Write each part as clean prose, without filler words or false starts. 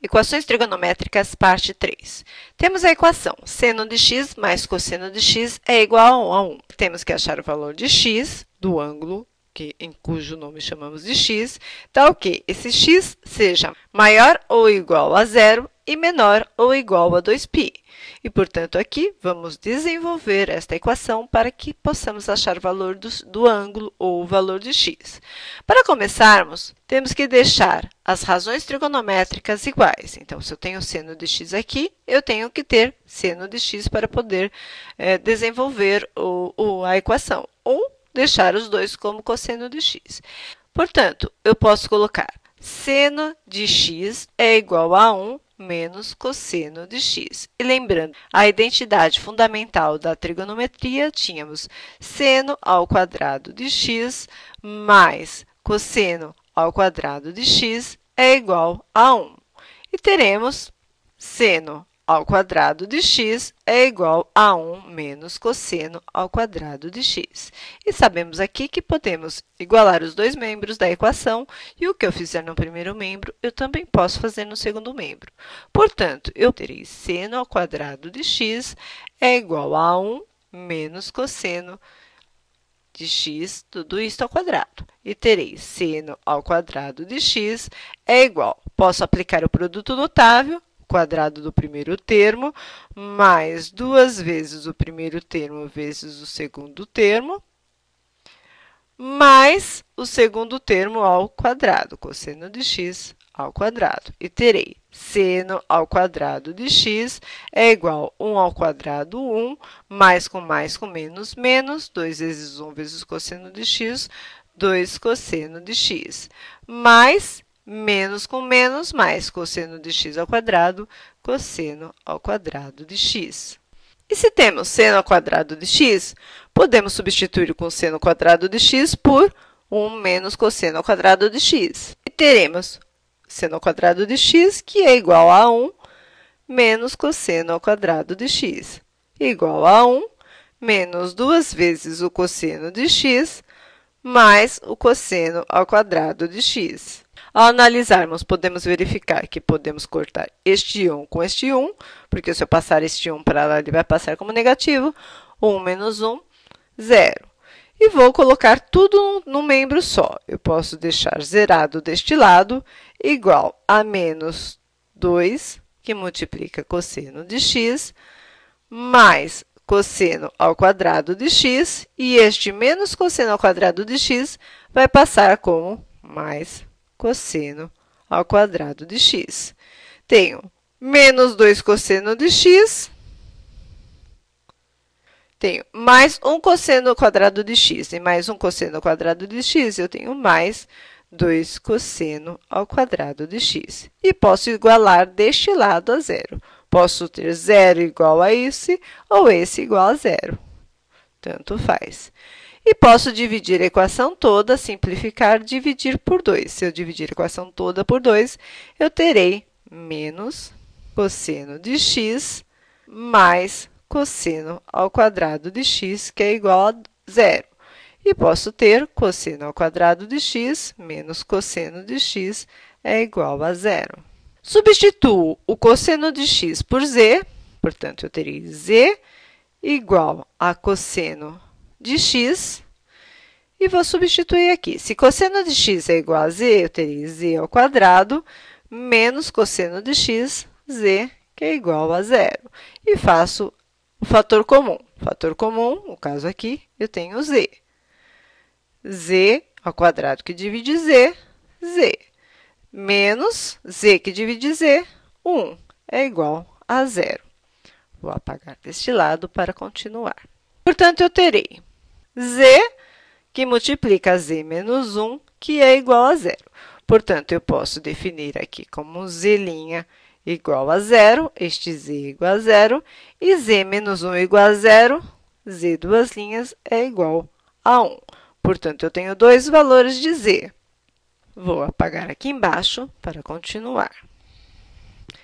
Equações trigonométricas, parte 3. Temos a equação seno de x mais cosseno de x é igual a 1. Temos que achar o valor de x do ângulo, em cujo nome chamamos de x, tal que esse x seja maior ou igual a zero e menor ou igual a 2π. E, portanto, aqui vamos desenvolver esta equação para que possamos achar o valor do ângulo ou o valor de x. Para começarmos, temos que deixar as razões trigonométricas iguais. Então, se eu tenho seno de x aqui, eu tenho que ter seno de x para poder desenvolver a equação, ou deixar os dois como cosseno de x. Portanto, eu posso colocar seno de x é igual a 1 menos cosseno de x. E lembrando, a identidade fundamental da trigonometria, tínhamos seno ao quadrado de x mais cosseno ao quadrado de x é igual a 1. E teremos seno ao quadrado de x é igual a 1 menos cosseno ao quadrado de x. E sabemos aqui que podemos igualar os dois membros da equação, e o que eu fizer no primeiro membro, eu também posso fazer no segundo membro. Portanto, eu terei seno ao quadrado de x é igual a 1 menos cosseno de x, tudo isto ao quadrado. E terei seno ao quadrado de x é igual. Posso aplicar o produto notável, quadrado do primeiro termo, mais 2 vezes o primeiro termo vezes o segundo termo, mais o segundo termo ao quadrado, cosseno de x ao quadrado. E terei seno ao quadrado de x é igual a 1 ao quadrado, 1, mais com menos, menos, 2 vezes 1 vezes cosseno de x, 2 cosseno de x, mais menos com menos, mais cosseno de x ao quadrado, cosseno ao quadrado de x. E se temos seno ao quadrado de x, podemos substituir com seno ao quadrado de x por 1 menos cosseno ao quadrado de x. E teremos seno ao quadrado de x, que é igual a 1 menos cosseno ao quadrado de x, igual a 1 menos 2 vezes o cosseno de x, mais o cosseno ao quadrado de x. Ao analisarmos, podemos verificar que podemos cortar este 1 com este 1, porque se eu passar este 1 para lá, ele vai passar como negativo. 1 menos 1, 0. E vou colocar tudo num membro só. Eu posso deixar zerado deste lado, igual a menos 2, que multiplica cosseno de x, mais cosseno ao quadrado de x, e este menos cosseno ao quadrado de x vai passar como mais cosseno ao quadrado de x. Tenho menos 2 cosseno de x, tenho mais 1 cosseno ao quadrado de x, e mais 1 cosseno ao quadrado de x, eu tenho mais 2 cosseno ao quadrado de x. E posso igualar deste lado a zero. Posso ter 0 igual a esse, ou esse igual a zero. Tanto faz. E posso dividir a equação toda, simplificar, dividir por 2. Se eu dividir a equação toda por 2, eu terei menos cosseno de x mais cosseno ao quadrado de x, que é igual a 0. E posso ter cosseno ao quadrado de x menos cosseno de x é igual a 0. Substituo o cosseno de x por z, portanto, eu terei z igual a cosseno de x, e vou substituir aqui. Se cosseno de x é igual a z, eu terei z ao quadrado menos cosseno de x, z, que é igual a 0. E faço o fator comum. Fator comum, no caso aqui, eu tenho z. Z ao quadrado que divide z, z. Menos z que divide z, 1, é igual a 0. Vou apagar deste lado para continuar. Portanto, eu terei z, que multiplica z menos 1, que é igual a 0. Portanto, eu posso definir aqui como z' igual a 0, este z igual a 0, e z menos 1 igual a 0, z duas linhas é igual a 1. Portanto, eu tenho dois valores de z. Vou apagar aqui embaixo para continuar.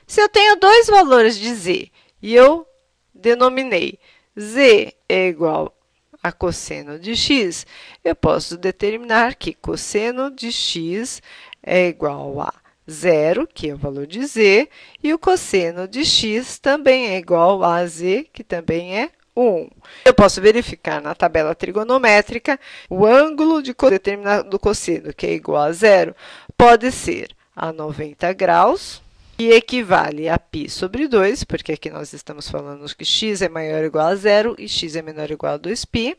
Se eu tenho dois valores de z e eu denominei z é igual a cosseno de x, eu posso determinar que cosseno de x é igual a 0, que é o valor de z, e o cosseno de x também é igual a z, que também é 1. Eu posso verificar na tabela trigonométrica o ângulo determinado cosseno, que é igual a 0, pode ser a 90 graus, que equivale a π sobre 2, porque aqui nós estamos falando que x é maior ou igual a 0 e x é menor ou igual a 2π.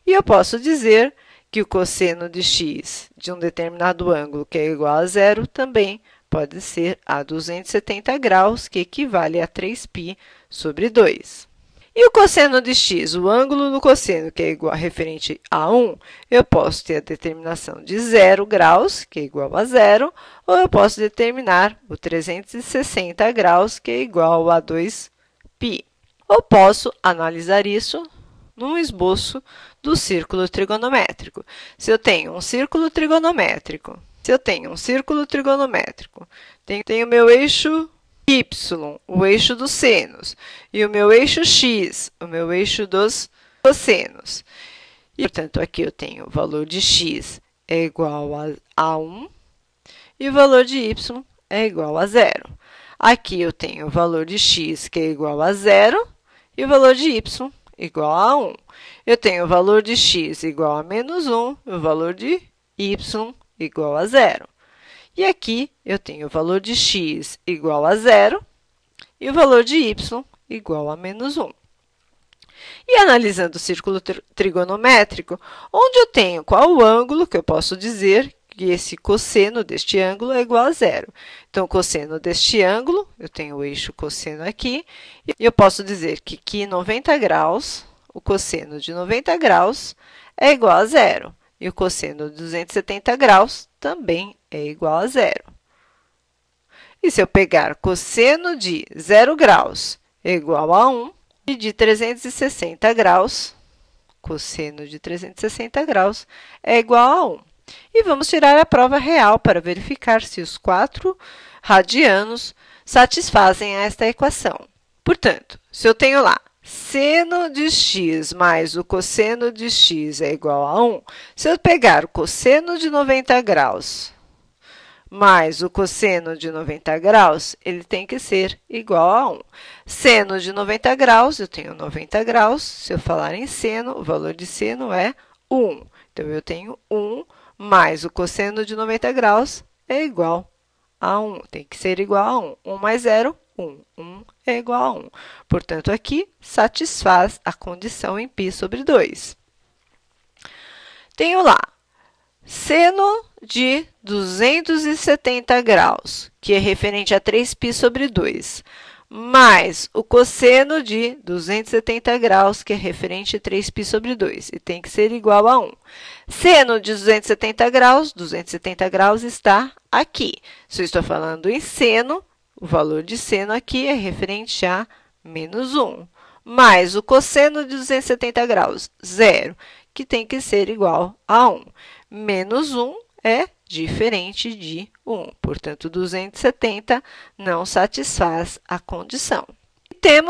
E eu posso dizer que o cosseno de x de um determinado ângulo, que é igual a 0, também pode ser a 270 graus, que equivale a 3π sobre 2. E o cosseno de x, o ângulo do cosseno, que é igual referente a 1, eu posso ter a determinação de 0 graus, que é igual a 0, ou eu posso determinar o 360 graus, que é igual a 2π. Ou posso analisar isso num esboço do círculo trigonométrico. Se eu tenho um círculo trigonométrico, tenho meu eixo y, o eixo dos senos, e o meu eixo x, o meu eixo dos cossenos. E, portanto, aqui eu tenho o valor de x é igual a 1 e o valor de y é igual a 0. Aqui eu tenho o valor de x, que é igual a 0, e o valor de y igual a 1. Eu tenho o valor de x igual a menos 1 e o valor de y igual a 0. E aqui eu tenho o valor de x igual a 0 e o valor de y igual a menos 1. E analisando o círculo trigonométrico, onde eu tenho qual o ângulo que eu posso dizer que esse cosseno deste ângulo é igual a 0. Então, o cosseno deste ângulo, eu tenho o eixo cosseno aqui, e eu posso dizer que aqui 90 graus, o cosseno de 90 graus é igual a 0. E o cosseno de 270 graus também é igual a 0. E se eu pegar cosseno de 0 graus é igual a 1, e de 360 graus, cosseno de 360 graus é igual a 1. E vamos tirar a prova real para verificar se os 4 radianos satisfazem esta equação. Portanto, se eu tenho lá seno de x mais o cosseno de x é igual a 1, se eu pegar o cosseno de 90 graus mais o cosseno de 90 graus, ele tem que ser igual a 1. Seno de 90 graus, eu tenho 90 graus. Se eu falar em seno, o valor de seno é 1. Então, eu tenho 1 mais o cosseno de 90 graus é igual a 1. Tem que ser igual a 1. 1 mais 0, 1. 1 é igual a 1. Portanto, aqui satisfaz a condição em π sobre 2. Tenho lá seno de 270 graus, que é referente a 3π sobre 2, mais o cosseno de 270 graus, que é referente a 3π sobre 2, e tem que ser igual a 1. Seno de 270 graus está aqui. Se eu estou falando em seno, o valor de seno aqui é referente a menos 1, mais o cosseno de 270 graus, 0, que tem que ser igual a 1. Menos 1 é diferente de 1, portanto, 270 não satisfaz a condição. E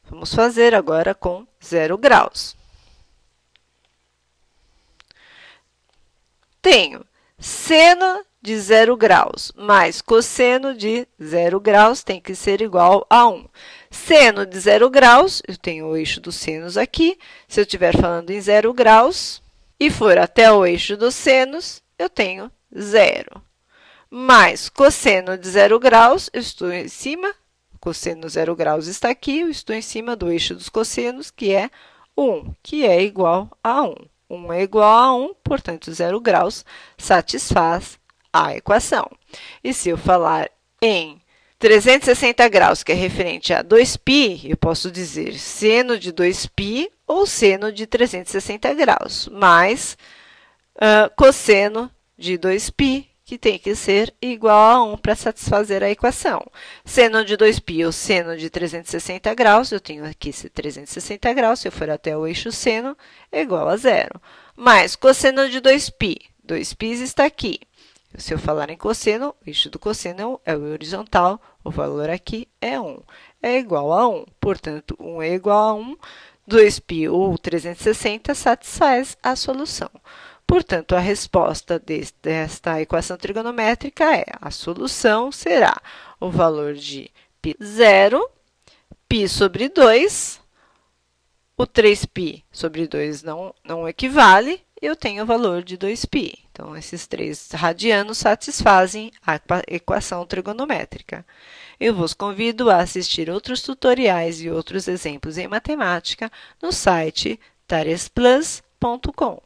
vamos fazer agora com 0 graus. Tenho seno de 0 graus mais cosseno de 0 graus tem que ser igual a 1. Seno de 0 graus, eu tenho o eixo dos senos aqui. Se eu estiver falando em 0 graus e for até o eixo dos senos, eu tenho 0. Mais cosseno de 0 graus, eu estou em cima, cosseno 0 graus está aqui, eu estou em cima do eixo dos cossenos, que é 1, que é igual a 1. 1 é igual a 1, portanto, 0 graus satisfaz a equação. E se eu falar em 360 graus, que é referente a 2π, eu posso dizer seno de 2π ou seno de 360 graus, mais cosseno de 2π, que tem que ser igual a 1 para satisfazer a equação. Seno de 2π ou seno de 360 graus, eu tenho aqui 360 graus, se eu for até o eixo seno, é igual a 0. Mais cosseno de 2π, 2π está aqui. Se eu falar em cosseno, o eixo do cosseno é o horizontal, o valor aqui é 1. É igual a 1, portanto, 1 é igual a 1, 2π ou 360 satisfaz a solução. Portanto, a resposta desta equação trigonométrica é, a solução será o valor de π0, π sobre 2, o 3π sobre 2 não equivale, eu tenho o valor de 2π. Então, esses 3 radianos satisfazem a equação trigonométrica. Eu vos convido a assistir outros tutoriais e outros exemplos em matemática no site taresplus.com.